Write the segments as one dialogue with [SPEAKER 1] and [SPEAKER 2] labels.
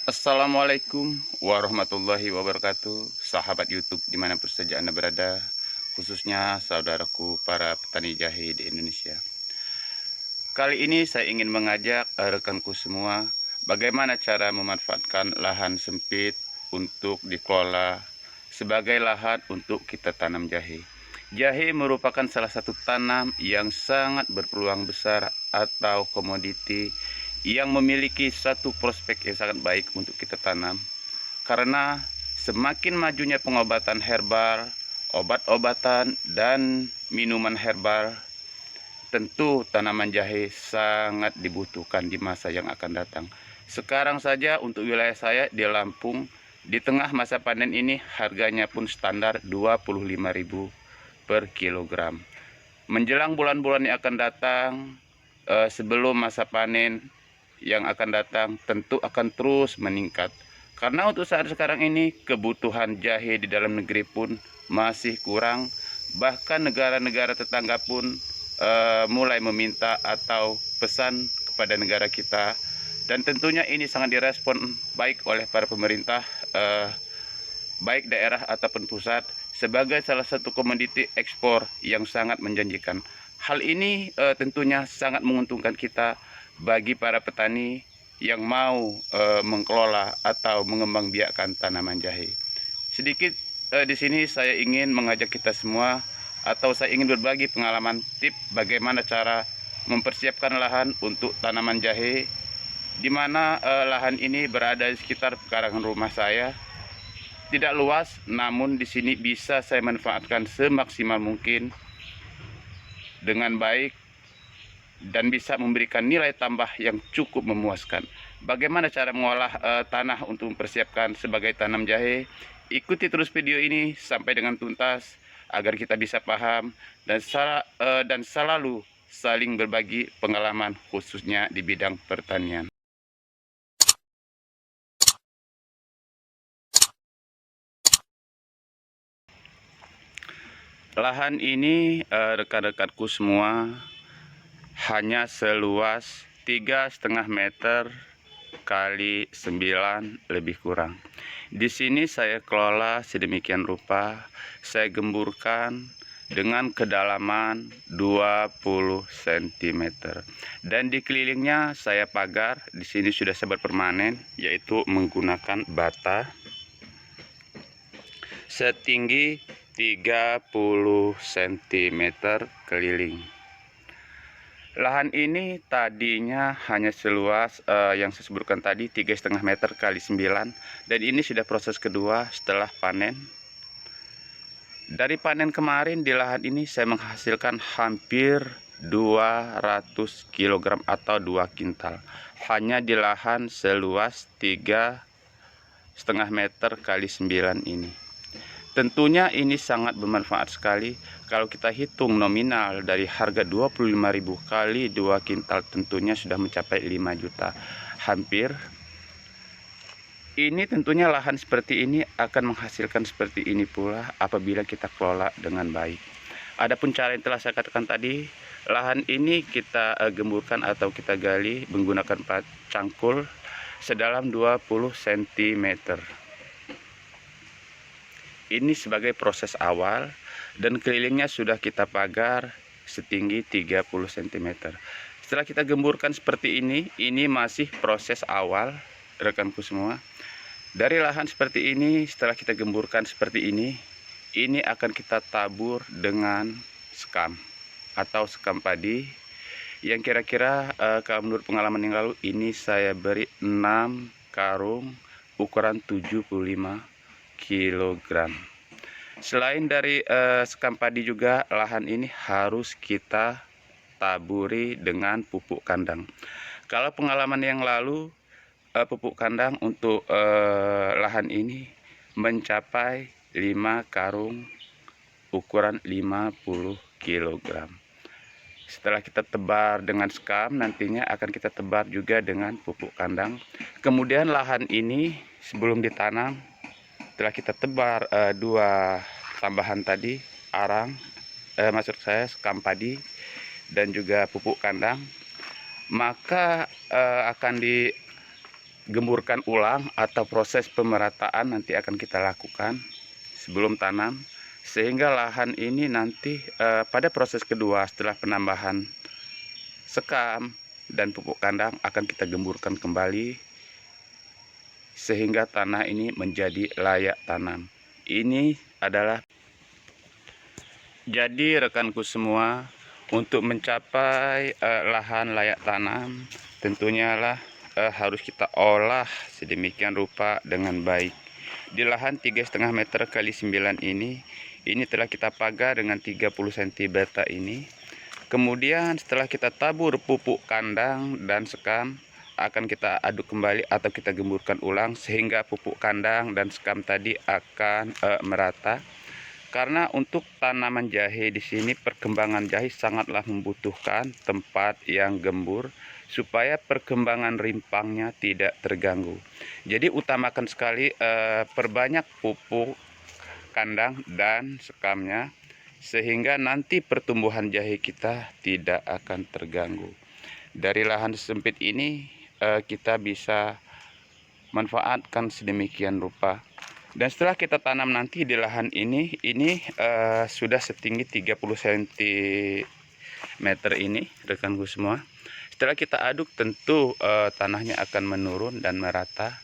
[SPEAKER 1] Assalamualaikum warahmatullahi wabarakatuh, sahabat YouTube dimanapun saja Anda berada, khususnya saudaraku para petani jahe di Indonesia. Kali ini saya ingin mengajak rekanku semua bagaimana cara memanfaatkan lahan sempit untuk dikelola sebagai lahan untuk kita tanam jahe. Jahe merupakan salah satu tanam yang sangat berpeluang besar atau komoditi yang memiliki satu prospek yang sangat baik untuk kita tanam. Karena semakin majunya pengobatan herbal, obat-obatan, dan minuman herbal, tentu tanaman jahe sangat dibutuhkan di masa yang akan datang. Sekarang saja untuk wilayah saya di Lampung, di tengah masa panen ini harganya pun standar 25.000 per kilogram. Menjelang bulan-bulan yang akan datang, sebelum masa panen yang akan datang tentu akan terus meningkat. Karena untuk saat sekarang ini kebutuhan jahe di dalam negeri pun masih kurang, bahkan negara-negara tetangga pun mulai meminta atau pesan kepada negara kita, dan tentunya ini sangat direspon baik oleh para pemerintah, baik daerah ataupun pusat, sebagai salah satu komoditi ekspor yang sangat menjanjikan. Hal ini tentunya sangat menguntungkan kita bagi para petani yang mau mengelola atau mengembangbiakkan tanaman jahe. Sedikit di sini saya ingin mengajak kita semua, atau saya ingin berbagi pengalaman tip bagaimana cara mempersiapkan lahan untuk tanaman jahe, di mana lahan ini berada di sekitar pekarangan rumah saya. Tidak luas, namun di sini bisa saya manfaatkan semaksimal mungkin dengan baik dan bisa memberikan nilai tambah yang cukup memuaskan. Bagaimana cara mengolah tanah untuk mempersiapkan sebagai tanam jahe? Ikuti terus video ini sampai dengan tuntas agar kita bisa paham dan selalu saling berbagi pengalaman khususnya di bidang pertanian. Lahan ini rekan-rekanku semua hanya seluas 3,5 meter kali 9 lebih kurang. Di sini saya kelola sedemikian rupa, saya gemburkan dengan kedalaman 20 cm. Dan di kelilingnya saya pagar, di sini sudah sebat permanen, yaitu menggunakan bata setinggi 30 cm keliling. Lahan ini tadinya hanya seluas yang saya sebutkan tadi 3,5 meter kali 9, dan ini sudah proses kedua setelah panen. Dari panen kemarin di lahan ini saya menghasilkan hampir 200 kg atau 2 kintal hanya di lahan seluas 3,5 meter kali 9 ini. Tentunya ini sangat bermanfaat sekali. Kalau kita hitung nominal dari harga 25.000 kali 2 kintal, tentunya sudah mencapai 5 juta hampir. Ini tentunya lahan seperti ini akan menghasilkan seperti ini pula apabila kita kelola dengan baik. Adapun cara yang telah saya katakan tadi, lahan ini kita gemburkan atau kita gali menggunakan cangkul sedalam 20 cm. Ini sebagai proses awal, dan kelilingnya sudah kita pagar setinggi 30 cm. Setelah kita gemburkan seperti ini masih proses awal rekanku semua. Dari lahan seperti ini, setelah kita gemburkan seperti ini akan kita tabur dengan sekam atau sekam padi yang kira-kira kalau menurut pengalaman yang lalu ini saya beri 6 karung ukuran 75 kg. Selain dari sekam padi juga, lahan ini harus kita taburi dengan pupuk kandang. Kalau pengalaman yang lalu, pupuk kandang untuk lahan ini mencapai 5 karung ukuran 50 kg. Setelah kita tebar dengan sekam, nantinya akan kita tebar juga dengan pupuk kandang. Kemudian lahan ini sebelum ditanam, setelah kita tebar 2 tambahan tadi, arang, maksud saya sekam padi dan juga pupuk kandang, maka akan gemburkan ulang atau proses pemerataan nanti akan kita lakukan sebelum tanam, sehingga lahan ini nanti pada proses kedua setelah penambahan sekam dan pupuk kandang akan kita gemburkan kembali sehingga tanah ini menjadi layak tanam. Ini adalah jadi rekanku semua, untuk mencapai lahan layak tanam tentunya lah harus kita olah sedemikian rupa dengan baik. Di lahan 3,5 meter kali 9 ini telah kita pagar dengan 30 cm bata ini. Kemudian setelah kita tabur pupuk kandang dan sekam, akan kita aduk kembali atau kita gemburkan ulang sehingga pupuk kandang dan sekam tadi akan merata. Karena untuk tanaman jahe di sini perkembangan jahe sangatlah membutuhkan tempat yang gembur supaya perkembangan rimpangnya tidak terganggu. Jadi utamakan sekali perbanyak pupuk kandang dan sekamnya sehingga nanti pertumbuhan jahe kita tidak akan terganggu. Dari lahan sempit ini kita bisa manfaatkan sedemikian rupa. Dan setelah kita tanam nanti di lahan ini sudah setinggi 30 cm ini rekanku semua. Setelah kita aduk tentu tanahnya akan menurun dan merata.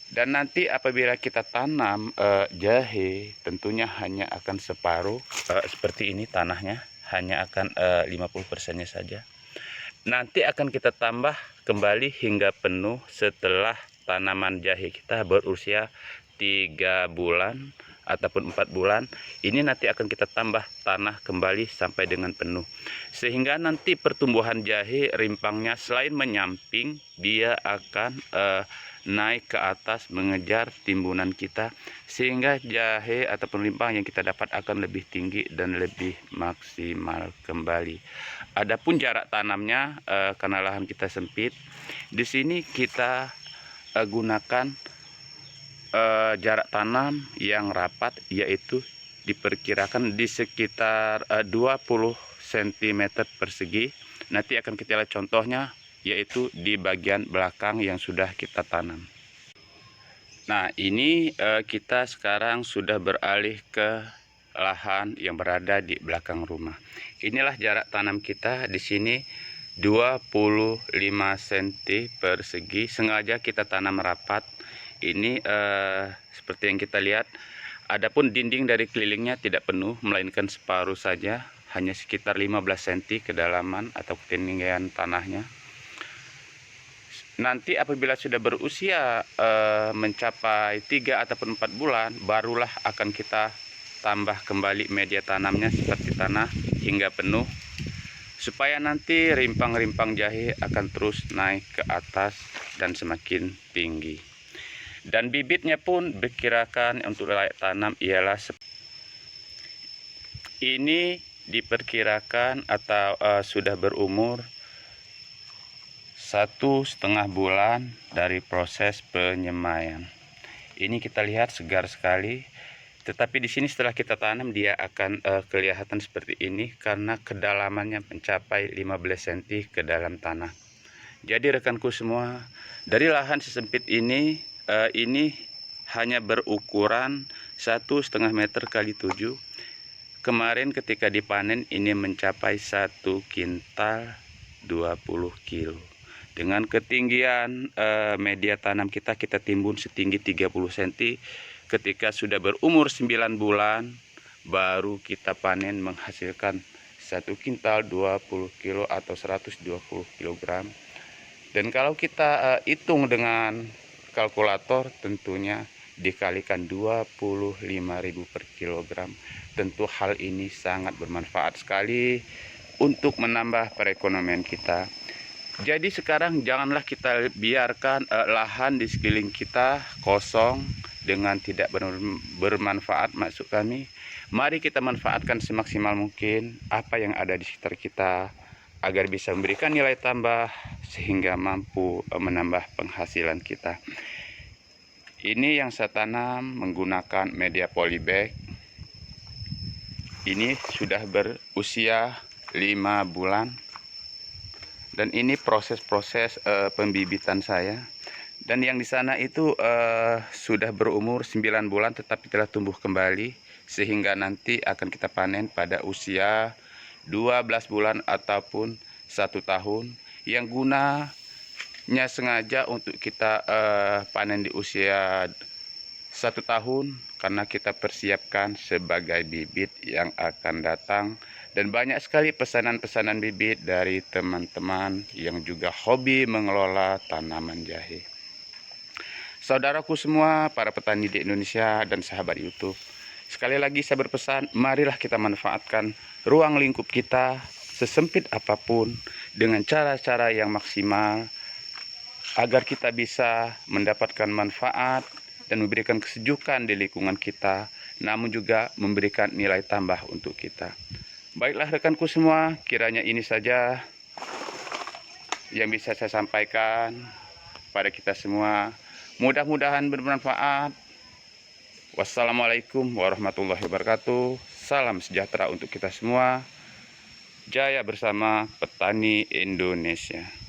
[SPEAKER 1] Dan nanti apabila kita tanam jahe tentunya hanya akan separuh seperti ini, tanahnya hanya akan 50%-nya saja. Nanti akan kita tambah kembali hingga penuh setelah tanaman jahe kita berusia 3 bulan ataupun 4 bulan. Ini nanti akan kita tambah tanah kembali sampai dengan penuh, sehingga nanti pertumbuhan jahe rimpangnya selain menyamping, dia akan naik ke atas mengejar timbunan kita, sehingga jahe ataupun rimpang yang kita dapat akan lebih tinggi dan lebih maksimal kembali. Adapun jarak tanamnya karena lahan kita sempit, di sini kita gunakan jarak tanam yang rapat, yaitu diperkirakan di sekitar 20 cm persegi. Nanti akan kita lihat contohnya, yaitu di bagian belakang yang sudah kita tanam. Nah, ini kita sekarang sudah beralih ke lahan yang berada di belakang rumah. Inilah jarak tanam kita di sini 25 cm persegi. Sengaja kita tanam rapat. Ini seperti yang kita lihat. Adapun dinding dari kelilingnya tidak penuh, melainkan separuh saja, hanya sekitar 15 cm kedalaman atau ketinggian tanahnya. Nanti apabila sudah berusia mencapai 3 ataupun 4 bulan, barulah akan kita tambah kembali media tanamnya seperti tanah hingga penuh, supaya nanti rimpang-rimpang jahe akan terus naik ke atas dan semakin tinggi. Dan bibitnya pun diperkirakan untuk layak tanam ialah ini diperkirakan atau sudah berumur 1,5 bulan dari proses penyemaian. Ini kita lihat segar sekali. Tetapi di sini setelah kita tanam dia akan kelihatan seperti ini karena kedalamannya mencapai 15 cm ke dalam tanah. Jadi rekanku semua, dari lahan sesempit ini hanya berukuran 1,5 meter kali 7. Kemarin ketika dipanen ini mencapai 1 kintal 20 kilo. Dengan ketinggian media tanam kita timbun setinggi 30 cm. Ketika sudah berumur 9 bulan baru kita panen menghasilkan 1 kintal 20 kilo atau 120 kg. Dan kalau kita hitung dengan kalkulator tentunya dikalikan 25.000 per kilogram. Tentu hal ini sangat bermanfaat sekali untuk menambah perekonomian kita. Jadi sekarang janganlah kita biarkan lahan di sekeliling kita kosong dengan tidak bermanfaat, maksud kami. Mari kita manfaatkan semaksimal mungkin apa yang ada di sekitar kita agar bisa memberikan nilai tambah sehingga mampu menambah penghasilan kita. Ini yang saya tanam menggunakan media polybag. Ini sudah berusia 5 bulan. Dan ini proses-proses pembibitan saya. Dan yang di sana itu sudah berumur 9 bulan tetapi telah tumbuh kembali, sehingga nanti akan kita panen pada usia 12 bulan ataupun 1 tahun, yang gunanya sengaja untuk kita panen di usia 1 tahun karena kita persiapkan sebagai bibit yang akan datang. Dan banyak sekali pesanan-pesanan bibit dari teman-teman yang juga hobi mengelola tanaman jahe. Saudaraku semua, para petani di Indonesia dan sahabat YouTube, sekali lagi saya berpesan, marilah kita manfaatkan ruang lingkup kita sesempit apapun dengan cara-cara yang maksimal agar kita bisa mendapatkan manfaat dan memberikan kesejukan di lingkungan kita, namun juga memberikan nilai tambah untuk kita. Baiklah rekanku semua, kiranya ini saja yang bisa saya sampaikan pada kita semua. Mudah-mudahan bermanfaat. Wassalamualaikum warahmatullahi wabarakatuh. Salam sejahtera untuk kita semua. Jaya bersama petani Indonesia.